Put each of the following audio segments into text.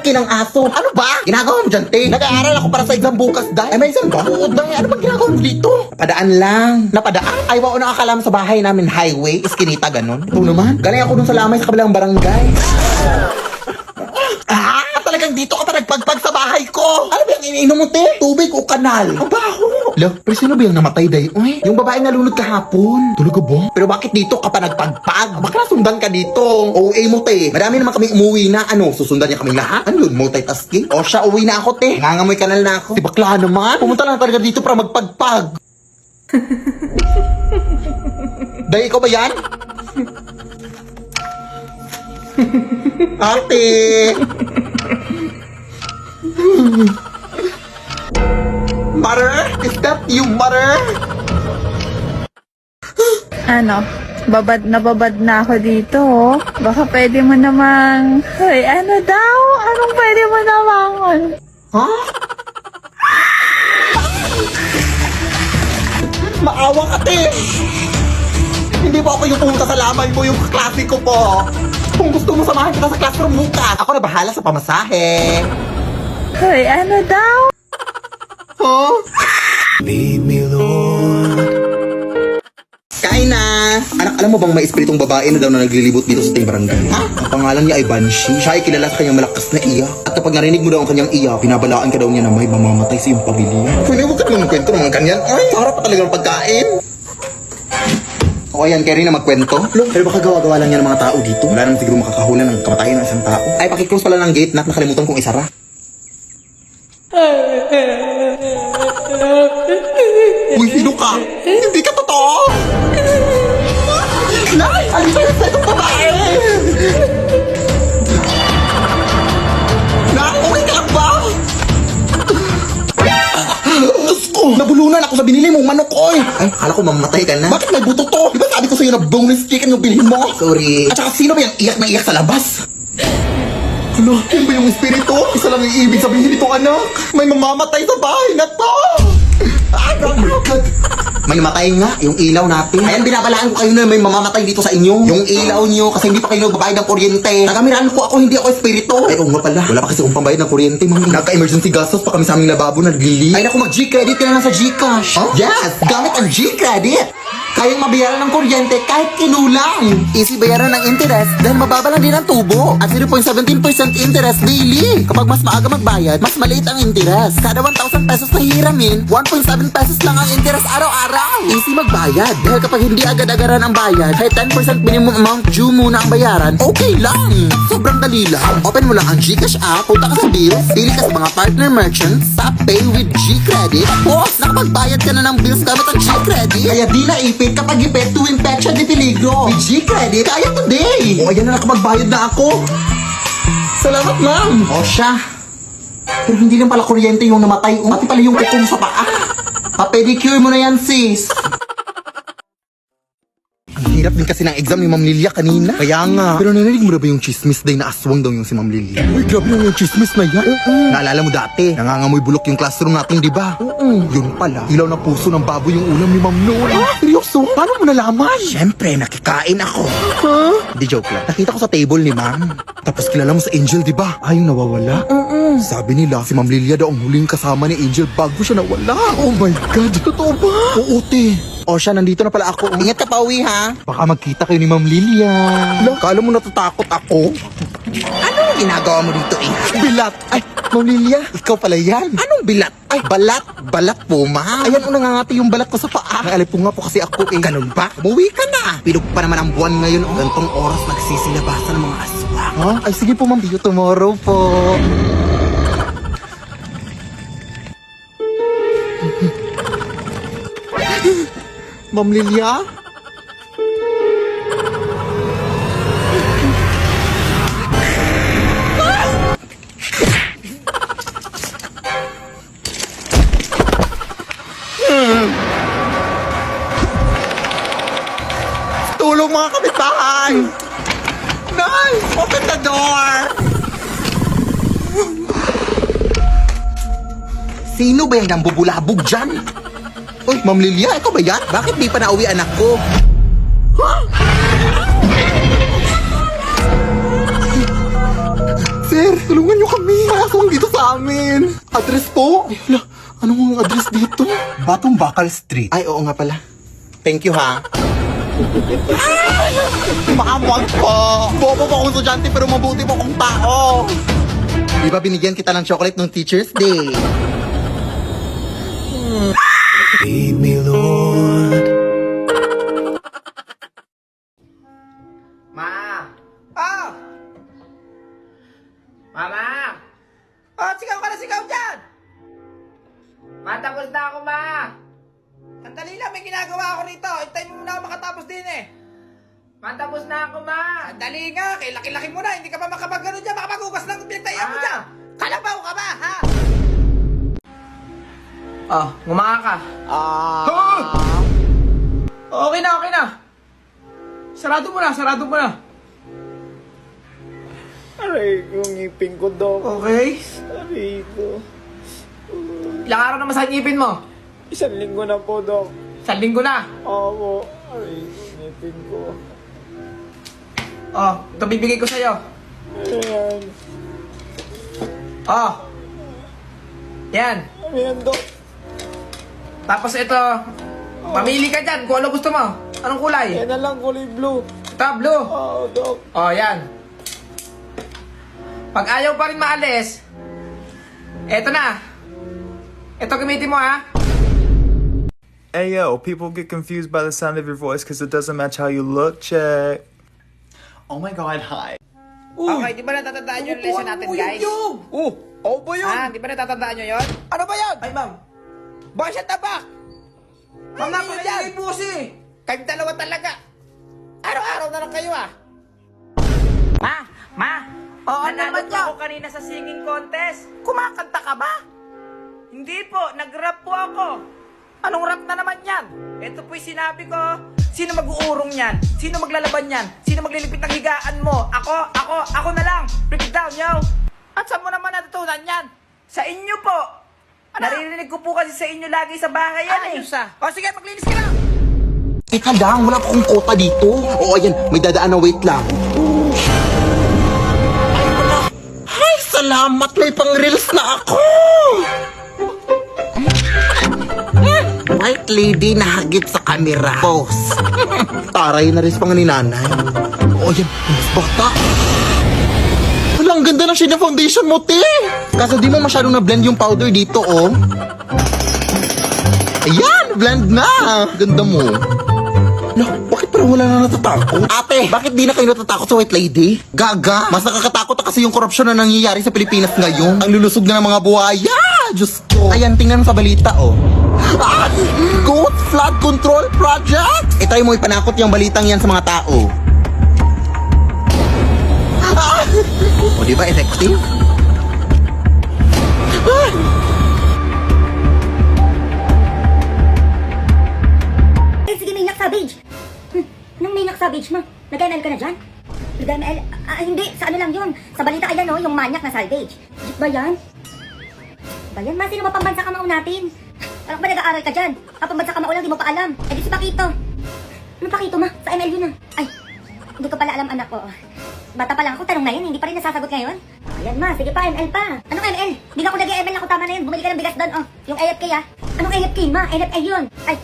puki ng aso. Ano ba? Ginagawa mo dyan, te? Nag-aaral ako para sa exam bukas, day. Ay, may exam ba? Oo, day. Ano ba ginagawa mo dito? Napadaan lang. Napadaan? Ay, wao na akala mo sa bahay namin highway, iskinita, ganun. Ito naman. Galing ako dun sa lamay sa kabilang barangay. Talagang dito ka pa nagpagpag sa bahay ko. Ano ba yung iniinom mo, te? Tubig o kanal? Ang baho. Lo, pero sino ba yung namatay, day? Uy, yung babae nalunod kahapon. Talaga ba? Pero bakit dito ka pa nagpagpag? Baka nasundan ka dito. OA mo, te. Marami naman kami umuwi na. Ano, susundan niya kami lahat? Ano yun, multitasking? O siya, uwi na ako, te. Nangangamoy kanal na ako. Di bakla naman. Pumunta lang talaga dito para magpagpag. Day, ikaw ba yan? Ate! Mother? Is that you, mother? Ano? Babad na ako dito, oh. Baka pwede mo namang... Hoy, ano daw? Anong pwede mo namangon? Ha? Maawa ka, te! Hindi ba ako yung pumunta sa lamay mo, yung klasiko po? Kung gusto mo samahan kita sa classroom bukas, ako na bahala sa pamasahe. Hoy, ano daw? Huh? Leave me, Lord. Kain na! Anak, alam mo bang may espiritong babae na daw na naglilibot dito sa ating barangay? Ha? Ang pangalan niya ay Banshee. Siya ay kilala sa kanyang malakas na iyak. At kapag narinig mo daw ang kanyang iyak, pinabalaan ka daw niya na may mamamatay sa iyong pamilya. Pwede mo ka naman kwento ng mga ganyan? Ay, sarap pa talaga ng pagkain. O ayan, kaya rin na magkwento. Lo, pero baka gawa-gawa lang yan ng mga tao dito. Wala naman siguro makakahulan ng kamatayan ng isang tao. Ay, pakiclose pala ng gate, nakalimutan kong isara. Uy, sino ka? Hindi ka totoo! Nay! Alisa yung sa itong babae! Nay, okay ka lang ba? Diyos ko! Nabulunan ako sa binili mong manok, oy! Ay, akala ko mamatay ka na. Bakit may buto to? Di ba sabi ko sa'yo na boneless chicken yung bilhin mo? Sorry. At saka sino ba yung iyak na iyak sa labas? Ano? Yun ba yung espiritu? Isa lang yung ibig sabihin nito, anak. May mamamatay sa bahay na to! Ay, oh my God! May matay nga, yung ilaw natin. Ayan, binabalaan ko kayo na may mamamatay dito sa inyo. Yung ilaw nyo, kasi hindi pa kayo nagbabayad ng kuryente. Nagamiraan ko ako, hindi ako espiritu. Ay, oo nga pala. Wala pa kasi akong pambayad ng kuryente, mami. Nagka-emergency gastos pa kami sa aming lababo na naglili. Ay, naku, mag-G-credit ka na lang sa Gcash. Huh? Yes! Gamit ang G-credit! Kayang mabayaran ng kuryente kahit kinulang. Easy bayaran ng interest dahil mababa lang din ang tubo. At 0.17% interest daily. Kapag mas maaga magbayad, mas maliit ang interest. Kada 1,000 pesos na hihiramin, 1.7 pesos lang ang interest araw-araw. Easy magbayad dahil kapag hindi agad-agaran ang bayad, kahit 10% minimum amount due muna ang bayaran, okay lang. Sobrang dali lang. Open mo lang ang Gcash app, punta ka sa bills, pili ka sa mga partner merchants, tap pay with G-Credit. Tapos, nakapagbayad ka na ng bills gamit ang G-Credit. Kaya di naipit kapag ipet tuwing petsa di peligro. With G-Credit, kaya today. O, ayan na, nakapagbayad na ako. Salamat, ma'am. O, siya. Pero hindi lang pala kuryente yung namatay. Pati pala yung kukong sa paa. Pa-pedicure mo na yan, sis. Ang hirap din kasi ng exam ni Ma'am Lilia kanina. Kaya nga. Pero narinig mo na ba yung chismis day na aswang daw yung si Ma'am Lilia? Uy, grabe na yung chismis na yan. Naalala mo dati, nangangamoy bulok yung classroom natin, di ba? Yun pala, ilaw na puso ng baboy yung ulam ni Ma'am noon. Seryoso? Paano mo nalaman? Siyempre, nakikain ako. Hindi, joke lang. Nakita ko sa table ni Ma'am. Tapos kilala mo sa Angel, di ba? Ay, yung nawawala? Sabi nila, si Ma'am Lilia daw ang huling kasama ni Angel bago siya nawala. Oh my God, totoo ba? Oo, te. O siya, nandito na pala ako. Ingat ka pa uwi, ha? Baka magkita kayo ni Ma'am Lilia. Kala mo natatakot ako? Ano ginagawa mo dito, eh? Bilat! Ay, Ma'am Lilia, ikaw pala yan. Anong bilat? Ay, balat. Balat po, ma. Ayan, nangangati yung balat ko sa paa. Naalipong nga po kasi ako, eh. Ganun ba? Umuwi ka na. Pilog pa naman ang buwan ngayon. Gantong oras nagsisilabasan ng mga aswang. Ha? Ay, sige po, Ma'am. See you tomorrow po. Ma'am Lilia? Tulong mga kapitbahay! Nice! Open the door! Sino ba yung nambubulabog dyan? Uy, Ma'am Lilia, ito ba yan? Bakit di pa nauwi anak ko? Ha? Sir, tulungan niyo kami. Address po? Ay, wala. Anong address dito? Batong Bakal Street. Ay, oo nga pala. Thank you, ha? Makamwag po! Bobo po akong estudyante pero mabuti po akong tao! Di ba binigyan kita ng chocolate nung Teacher's Day? Lead me, Lord. Ma! Oh! Mama! Oh, sigaw ka na sigaw dyan! Ma, tapos na ako, ma! Sandali lang, may ginagawa ako rito. Hintay mo muna ako makatapos din eh. Ma, tapos na ako, ma! Sandali nga, kay laki-laki mo na. Hindi ka pa makapag-ano dyan, makapag-ugas ng pinagtayan mo dyan. Kalabaw ka ba, ha? Oh, ngumaka ka. Okay na, okay na. Sarado mo na. Aray ko, ngipin ko, Dok. Okay? Aray ko. Ilang araw na masakit ngipin mo? 1 linggo na po, Dok. 1 linggo na. Opo. Aray ko, ngipin ko. Oh, ito bibigay ko sa'yo. Ayan. Oh. Yan. Ano yan, Dok? Tapos ito, mamili ka dyan kung ano gusto mo. Anong kulay? Yan na lang, kulay blue. Ito, blue. Oo, Dok. Oh, yan. Pag ayaw pa rin maalis, eto na. Ito gamitin mo, ha? Hey yo, people get confused by the sound of your voice because it doesn't match how you look. Check. Oh my God, hi. Okay, di ba natatandaan yung lesson natin, guys? Oh, ba yun? Ha? Di ba natatandaan nyo yun? Ano ba yan? Ay, ma'am. Bakit siya tabak? Ma'am, Ay, yun yan. napakingay po kasi. Kayong dalawa talaga. Araw-araw na lang kayo, ah. Ma! Oo, ano nanalo naman po yan? ako kanina sa singing contest. Kumakanta ka ba? Hindi po, nag-rap po ako. Anong rap na naman yan? Ito po'y sinabi ko, sino mag-uurong yan? Sino maglalaban yan? Sino maglilipit ng higaan mo? Ako na lang! Break it down, yo! At saan mo naman natutunan yan? Sa inyo po! Naririnig ko po kasi sa inyo lagi sa bahay yan eh. Ayos, ah. O sige, maglinis ka na. Teka lang, wala akong kota dito. Oo, ayan, may dadaan na wait lang. Ay, salamat, may pang-reels na ako! White lady na hagit sa kamera. Boss. Taray na rin pa nga ni nanay. Oo, ayan, mas bata. Wala, ang ganda ng shade ng foundation mo, te! Kaso di mo masyadong na-blend yung powder dito, oh. Ayan, blend na! Ganda mo. No, bakit parang wala na natatakot? Ate, bakit di na kayo natatakot sa white lady? Gaga! Mas nakakatakot na kasi yung korupsyon na nangyayari sa Pilipinas ngayon. Ang lulusog na ng mga buhaya! Diyos ko! Ayan, tingnan mo sa balita, oh. Ah! Goat Flood Control Project! Itry mo ipanakot yung balitang yan sa mga tao. Ah! O, di ba effective? Ah! Eh, sige, Maniac Savage. Anong Maniac Savage mo? Nag-ML ka na dyan? Nag-ML? Hindi. Sa ano lang yun? Sa balita, ayan o, yung Maniac na Salvage. Legit ba yan? Ba yan? Ma, sino mapambansa ka mao natin? Alam ba nag-aaral ka dyan? Pambansa ka mao lang, di mo pa alam. Eh, di si Pakito. Ano Pakito, ma? Sa ML yun ah. Ay, hindi ko pala alam, anak ko. Bata pa lang ako, tanong na yun, hindi pa rin nasasagot ngayon. Ayan ma, sige pa, ML pa. Anong ML? Hindi na ako nag-ML, ako tama na yun. Bumili ka ng bigas doon, oh. Yung AFK ah. Anong AFK, ma? NFA yun. Ay,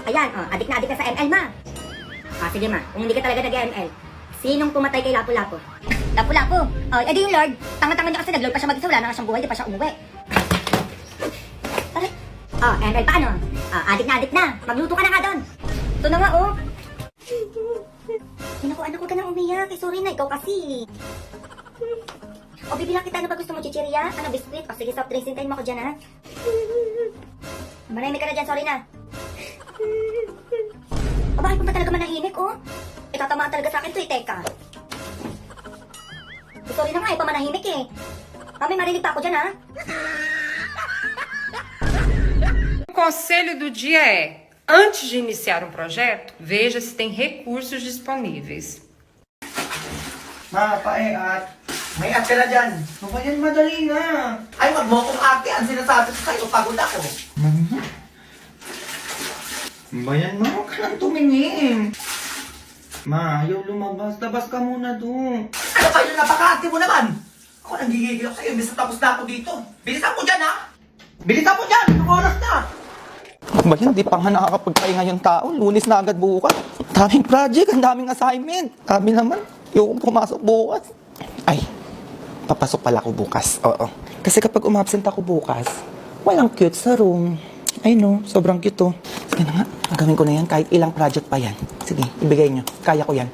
ayan, oh, adik na adik ka sa ML, ma. Ah, sige ma, kung hindi ka talaga nag-ML, sinong pumatay kay Lapu-Lapu? Lapu-Lapu? Oh, edi yung Lord, tanga-tanga niya kasi nag-Lord pa siya mag-isa, wala na nga siyang buhay, di pa siya umuwi. Aray. Oh, ML pa ano? Ah, adik na, magluto ka na nga doon. Ito na nga, oh. Ay, naku, anak, huwag ka nang umiyak. Eh, sorry na, ikaw kasi. O, bibilang kita, ano ba gusto mo, chichirya? Ano, biskuit? O, sige, soft drinks, hintayin mo ako dyan, ha? Manahimik ka na dyan, sorry na. O, bakit mo ba talaga manahimik, oh? Itatamaan talaga sa akin to, teka. Eh, sorry na nga, pamanahimik eh. Mami, marinig pa ako dyan, ha? O conselho do dia é: antes de iniciar um projeto, veja se tem recursos disponíveis. Ma, may ate na dyan. Ano ba yan? Madali na. Ay, wag mo akong ate. Ang sinasabi ko sa'yo, pagod ako. Bayan mo, huwag ka lang tumingin. Ma, ayaw lumabas. Labas ka muna doon. Ano kayo? Napaka-ate mo naman. Ako nang gigigil ako sa'yo. Imbis na tapos na ako dito. Bilisan mo dyan, ha? Bilisan mo dyan! Anong oras na? Ba yan, di pa nga nakakapagpahinga yung tao. Lunes na agad bukas. Daming project, ang daming assignment. Dami naman. Yung pumasok bukas. Ay, papasok pala ako bukas. Oo. Kasi kapag umabsent ako bukas, walang cute sa room. Ay no, sobrang cute to. Sige na nga, gagawin ko na yan kahit ilang project pa yan. Sige, ibigay nyo. Kaya ko yan.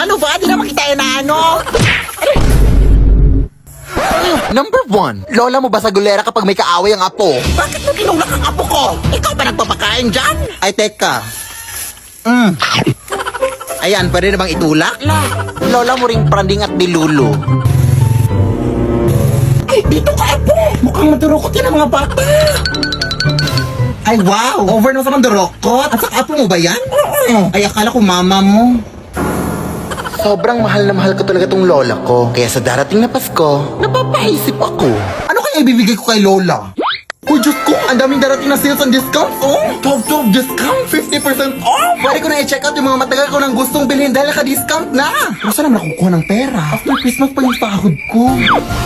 Ano ba? Di naman kita na ano? Number 1, lola mo ba sa gulera kapag may kaaway ang apo? Bakit mo tinulak ang apo ko? Ikaw ba nagpapakain dyan? Ay, teka. Ayan, pwede na bang itulak? Lola mo ring pranding at dilulu. Ay, dito ka apo! Mukhang madurukot yan ang mga bata! Ay, wow! Over na sa mandurukot! At sa apo mo ba yan? Ay, akala ko mama mo. Sobrang mahal na mahal ko talaga tong lola ko. Kaya sa darating na Pasko, napapaisip ako. Ano kaya ibibigay ko kay lola? Uy, Diyos ko, ang daming darating na sales and discounts, oh! 12 discount, 50% off! Pwede ko na i-check out yung mga matagal ko nang gustong bilhin dahil naka-discount na! Pero saan naman nakukuha ng pera? After Christmas pa yung sahod ko.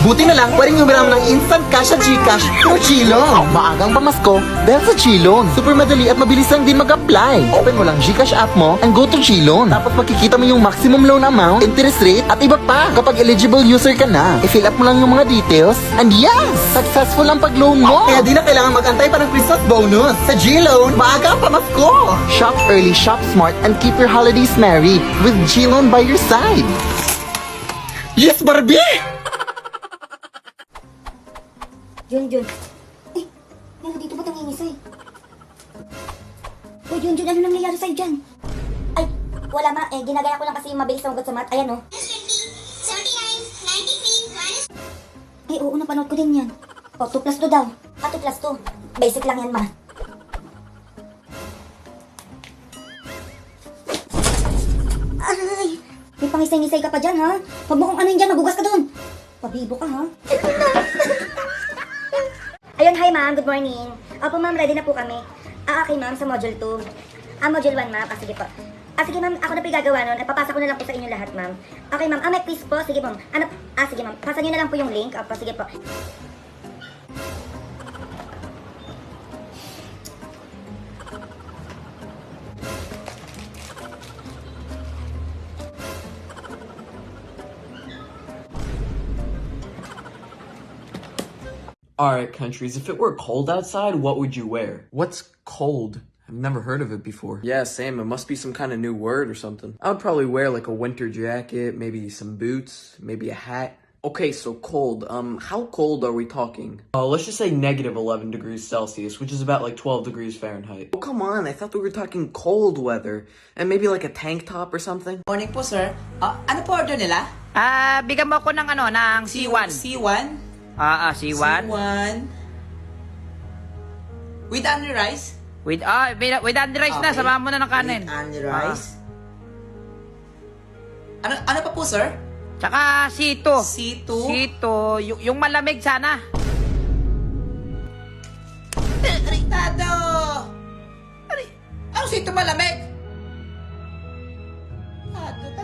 Buti na lang, pwedeng humiram ng instant cash sa Gcash through Chilon. Maagang pamasko dahil sa Chilon. Super madali at mabilis lang din mag-apply. Open mo lang Gcash app mo and go to Chilon. Tapos makikita mo yung maximum loan amount, interest rate, at iba pa. Kapag eligible user ka na, i-fill up mo lang yung mga details, and yes! Successful ang pag-loan mo! Kaya di na kailangan mag-antay pa ng Christmas bonus. Sa G-Loan, maaga ang pamasko! Shop early, shop smart, and keep your holidays merry with G-Loan by your side. Yes, Barbie! Junjun. Eh, meron dito ba't nangingisay? Uy, Junjun, ano nangyayari sa'yo dyan? Ay, wala ma. Eh, ginagaya ko lang kasi yung mabilis sumagot sa math. Ayan, oh. 79, 93, Ay, oo, napanood ko din yan. O, 2 plus 2 daw. 2 plus 2. Basic lang yan, ma. Ay! May pangisay-ngisay ka pa dyan, ha? Huwag mo kung ano yun dyan, magugas ka dun. Pabibo ka, ha? Ayun, hi ma'am, good morning. Opo ma'am, ready na po kami. Okay ma'am, sa module 2. Module 1 ma'am, sige po. Sige ma'am, ako na po yung gagawa nun. Papasa ko na lang po sa inyo lahat ma'am. Okay ma'am, may quiz po, sige ma'am. Sige ma'am, pasa nyo na lang po yung link. Opo, sige po. Alright, countries, if it were cold outside, what would you wear? What's cold? I've never heard of it before. Yeah, same. It must be some kind of new word or something. I would probably wear like a winter jacket, maybe some boots, maybe a hat. Okay, so cold. How cold are we talking? Let's just say negative 11 degrees Celsius, which is about like 12 degrees Fahrenheit. Oh, come on. I thought we were talking cold weather. And maybe like a tank top or something? Morning po, sir. Ano po order nila? Bigyan mo ako ng ng C1. C1? C1. C1. With only rice? With Andy Rice na, Okay. samahan mo na ng kanin. With only rice. Ano pa po, sir? Tsaka C2. C2? C2, yung malamig sana. Tado! Ano C2 malamig?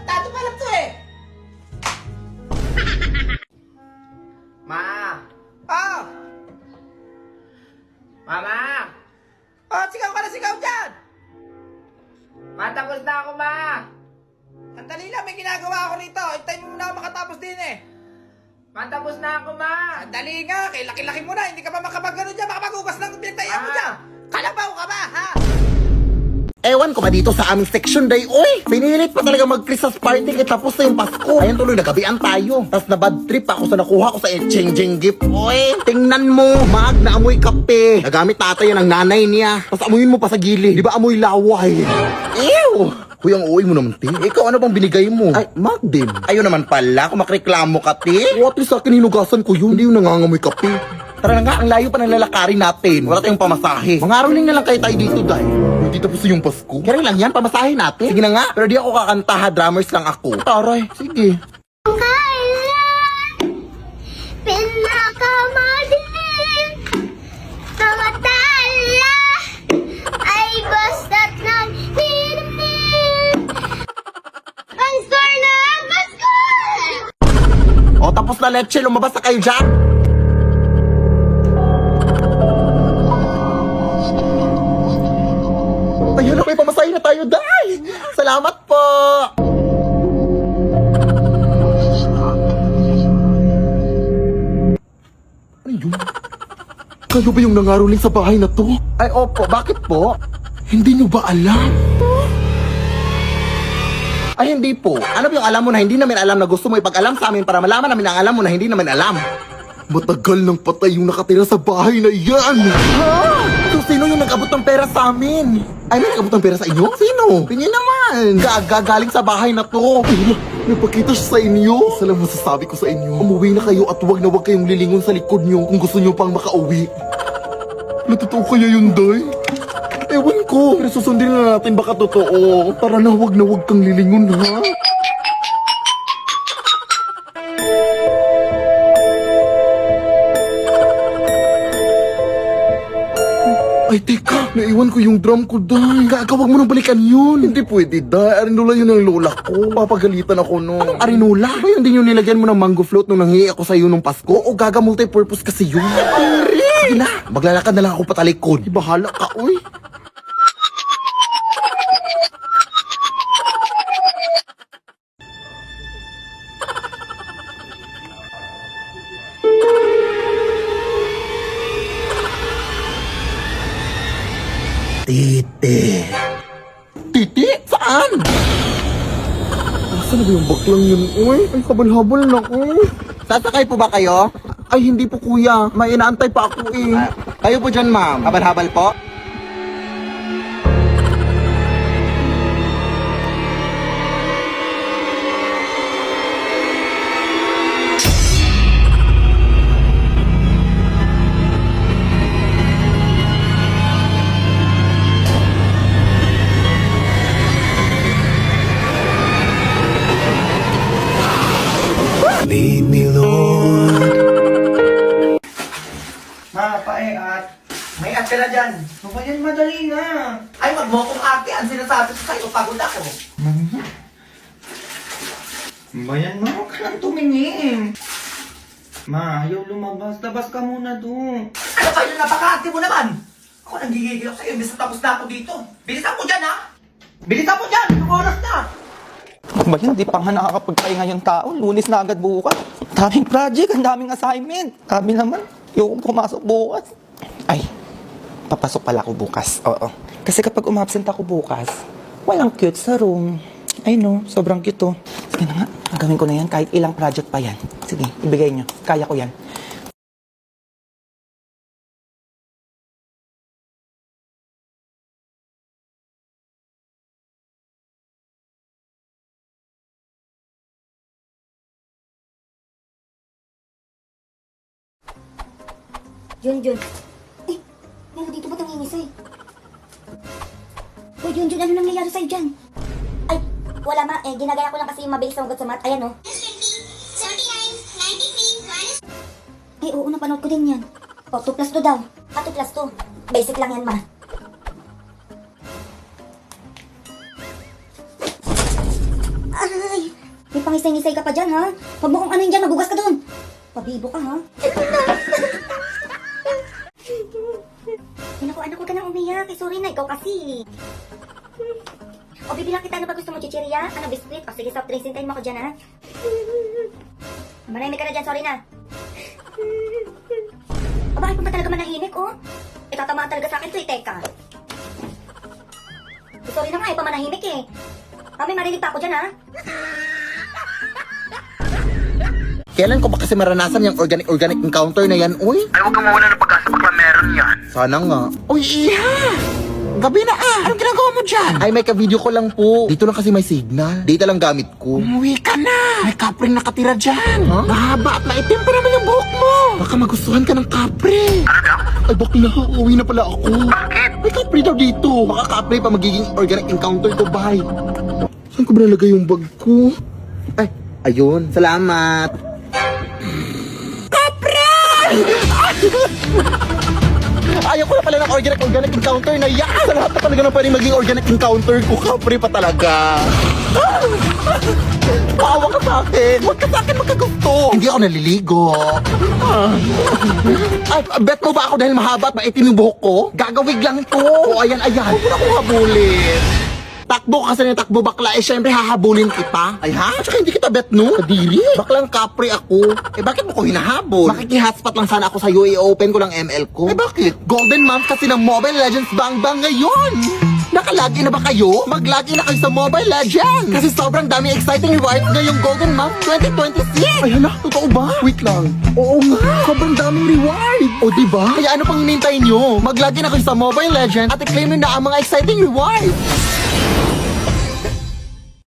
Tado malam to eh! Ma! Oh! Mama! Oh, sigaw ka na sigaw dyan! Ma, tapos na ako, ma! Sandali lang, may ginagawa ako rito. Hintayin mo muna ako makatapos din eh. Ma, tapos na ako, ma! Sandali nga, kay laki-laki mo na. Hindi ka pa makapag-gano dyan, makapag-ugas lang kung pinagtayan mo dyan. Kalabaw ka ba, ha? Ewan ko ba dito sa aming section day, oy! Pinilit pa talaga mag-Christmas party kaya tapos na yung Pasko. Ayan tuloy, nagabian tayo. Tapos na bad trip ako sa nakuha ko sa exchanging gift. Oy, tingnan mo, mag na amoy kape. Nagamit tatay yan ng nanay niya. Tapos amuyin mo pa sa gili. Di ba amoy laway? Ew! Kuya, ang uwi mo naman, te. Ikaw, ano bang binigay mo? Ay, mag din. Ayun naman pala, kung makreklamo ka, te. What is sa akin, hinugasan ko yun. Hindi yung nangangamoy kape. Tara na nga, ang layo pa ng lalakarin natin. Wala tayong pamasahe. Mangaroling na lang kayo tayo dito, dahil. Hindi tapos yung Pasko. Kaya lang yan, pamasahe natin. Sige na nga, pero di ako kakanta ha, drummers lang ako. Taray, sige. Pinakamadilim na matala ay basta't nagninimim ang score na Pasko! O, tapos na leche, lumabas na kayo dyan. tayo, Day! Salamat po! Ano yun? Kayo ba yung nangaroling sa bahay na to? Ay, opo. Bakit po? Hindi nyo ba alam? Ay, hindi po. Ano ba yung alam mo na hindi namin alam na gusto mo ipag-alam sa amin para malaman namin ang alam mo na hindi namin alam? Matagal nang patay yung nakatira sa bahay na yan! Ha? So, sino yung nag-abot ng pera sa amin? Ay, may nag-abot ng pera sa inyo? Sino? Tingin naman! Galing sa bahay na to! Ay, napakita siya sa inyo! Salam masasabi ko sa inyo, umuwi na kayo at huwag na huwag kayong lilingon sa likod nyo kung gusto nyo pang makauwi. Natotoo kaya yun, Day? Ewan ko, pero susundin na natin baka totoo. Para na huwag kang lilingon, ha? Ay, teka, naiwan ko yung drum ko, Day. Huwag mo nang balikan yun. Hindi pwede, Day. Arinola yun ang lola ko. Papagalitan ako no. Anong arinola? Ba yun din yung nilagyan mo ng mango float nung nanghihi ako sa'yo nung Pasko? O gaga multi-purpose kasi yun? Sige na, maglalakad na lang ako patalikod. Bahala ka, uy. Titi. Titi? Saan? Nasaan na ba yung baklang yun? Uy, ay habal-habal na ko. Sasakay po ba kayo? Ay, hindi po kuya. May inaantay pa ako eh. Kayo po dyan, ma'am. Habal-habal po? Lead me, Lord. May ate na dyan. Ano ba yan? Madali na. Ay, wag mo akong ate. Ang sinasabi ko sa'yo, pagod ako. Ba yan, ma? Huwag ka nang tumingin. Ma, ayaw lumabas. Labas ka muna doon. Ano ba yun? Napaka-ate mo naman. Ako nang gigigil ako sa'yo. Imbis na tapos na ako dito. Bilisan mo dyan, ha? Bilisan mo dyan! Anong oras na? Ba yan? Di pa nga nakakapagpahinga yung tao. Lunes na agad bukas. Daming project, ang daming assignment. Sabi naman, yung pumasok bukas. Ay, papasok pala ako bukas. Oo. Kasi kapag umabsent ako bukas, walang cute sa room. Ay no, sobrang cute oh. Sige na nga, gagawin ko na yan kahit ilang project pa yan. Sige, ibigay nyo. Kaya ko yan. Junjun. Eh, meron dito ba't nangingisay? Uy, Junjun, ano nangyayari sa'yo dyan? Ay, wala ma. Eh, ginagaya ko lang kasi yung mabilis na ugat sa mat. Ayan, oh. 79, 93, Eh, oo, napanood ko din yan. O, 2 plus 2 daw. 2 plus 2. Basic lang yan, ma. Ay, may pangisay-ngisay ka pa dyan, ha? Huwag mo kung ano yun dyan, magugas ka dun. Pabibo ka, ha? Naku, anak, huwag ka nang umiyak. Eh, sorry na, ikaw kasi. O, bibilang kita, ano ba gusto mo, chichirya? Ano, biscuit? O, sige, soft drinks, hintayin mo ako dyan, ha? Manahimik ka na dyan, sorry na. O, bakit pa talaga manahimik, oh? Itatamaan talaga sa akin to, teka. Eh, sorry na nga, pa manahimik, eh. May marinig pa ako dyan, ha? Kailan ko ba kasi maranasan yung organic encounter na yan, uy? Ay, huwag ka mawala ng pag-asa bakla meron yan. Sana nga. Uy, Iha! Gabi na ah! Anong ginagawa mo dyan? Ay, may ka-video ko lang po. Dito lang kasi may signal. Data lang gamit ko. Umuwi ka na! May kapring nakatira dyan. Huh? Mahaba at maitim pa naman yung buhok mo. Baka magustuhan ka ng kapre. Ano daw? Ay, bakla. Uuwi na pala ako. Bakit? May kapre daw dito. Baka kapre pa magiging organic encounter ko, bye. Saan ko ba nalagay yung bag ko? Ay, ayun. Salamat. Ayaw ko na pala ng organic encounter na yan. Sa lahat na talaga na pwedeng maging organic encounter ko, kapre pa talaga. Paawa ka sa akin. Huwag ka sa akin magkagusto. Hindi ako naliligo. Ay, bet mo ba ako dahil mahaba at maitim yung buhok ko? Gagawig lang ito. O, ayan. Huwag mo na akong habulin. takbo kasi ng takbo bakla, eh syempre hahabulin kita. Ay ha? At saka hindi kita bet no? Kadiri. Baklang kapre ako. Eh bakit mo ko hinahabol? Makikihotspot lang sana ako sa'yo, i-open ko lang ML ko. Eh bakit? Golden month kasi ng Mobile Legends Bang Bang ngayon. Nakalagin na ba kayo? Maglagin na kayo sa Mobile Legends! Kasi sobrang dami exciting rewards ngayong Golden Month 2026! Ay hala, totoo ba? Wait lang. Oo nga, sobrang daming reward! O diba? Kaya ano pang hinintay nyo? Maglagin na kayo sa Mobile Legends at i-claim nyo na ang mga exciting rewards!